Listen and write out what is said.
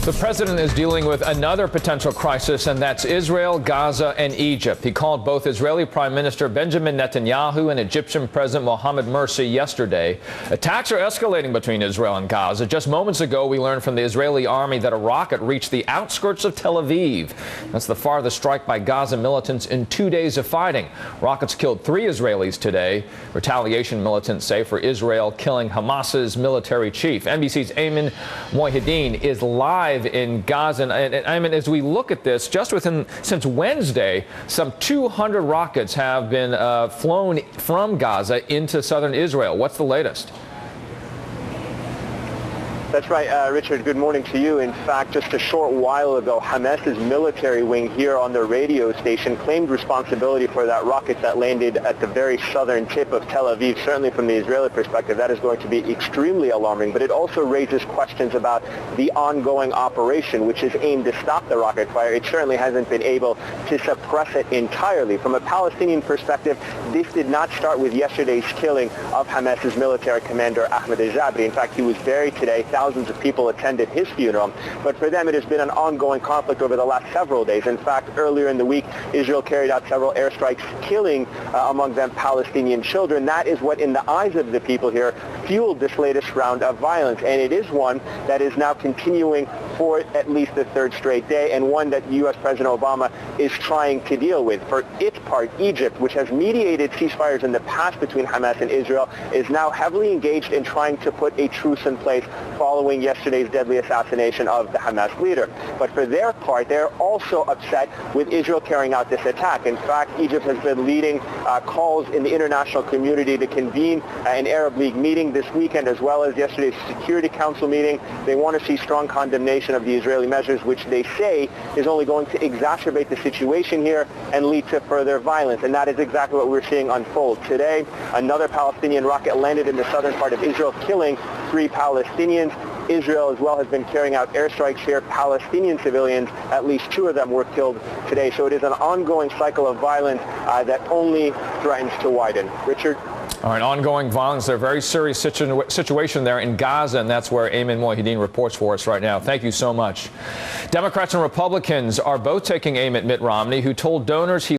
The president is dealing with another potential crisis, and that's Israel, Gaza, and Egypt. He called both Israeli Prime Minister Benjamin Netanyahu and Egyptian President Mohamed Morsi yesterday. Attacks are escalating between Israel and Gaza. Just moments ago, we learned from the Israeli army that a rocket reached the outskirts of Tel Aviv. That's the farthest strike by Gaza militants in 2 days of fighting. Rockets killed 3 Israelis today. Retaliation, militants say, for Israel killing Hamas's military chief. NBC's Ayman Mohyeldin is live in Gaza. And I mean, as we look at this, since Wednesday, some 200 rockets have been flown from Gaza into southern Israel. What's the latest? That's right, Richard. Good morning to you. In fact, just a short while ago, Hamas's military wing here on their radio station claimed responsibility for that rocket that landed at the very southern tip of Tel Aviv. Certainly from the Israeli perspective, that is going to be extremely alarming, but it also raises questions about the ongoing operation, which is aimed to stop the rocket fire. It certainly hasn't been able to suppress it entirely. From a Palestinian perspective, this did not start with yesterday's killing of Hamas's military commander, Ahmed al-Zabri. In fact, he was buried today. Thousands of people attended his funeral. But for them, it has been an ongoing conflict over the last several days. In fact, earlier in the week, Israel carried out several airstrikes, killing among them Palestinian children. That is what, in the eyes of the people here, fueled this latest round of violence. And it is one that is now continuing for at least the third straight day, and one that U.S. President Obama is trying to deal with. For its part, Egypt, which has mediated ceasefires in the past between Hamas and Israel, is now heavily engaged in trying to put a truce in place following yesterday's deadly assassination of the Hamas leader. But for their part, they're also upset with Israel carrying out this attack. In fact, Egypt has been leading calls in the international community to convene an Arab League meeting this weekend, as well as yesterday's Security Council meeting. They want to see strong condemnation of the Israeli measures, which they say is only going to exacerbate the situation here and lead to further violence. And that is exactly what we're seeing unfold. Today, another Palestinian rocket landed in the southern part of Israel, killing 3 Palestinians. Israel as well has been carrying out airstrikes here. Palestinian civilians, at least 2 of them, were killed today. So it is an ongoing cycle of violence that only threatens to widen. Richard? All right, ongoing violence. They're a very serious situation there in Gaza, and that's where Ayman Mohyeldin reports for us right now. Thank you so much. Democrats and Republicans are both taking aim at Mitt Romney, who told donors he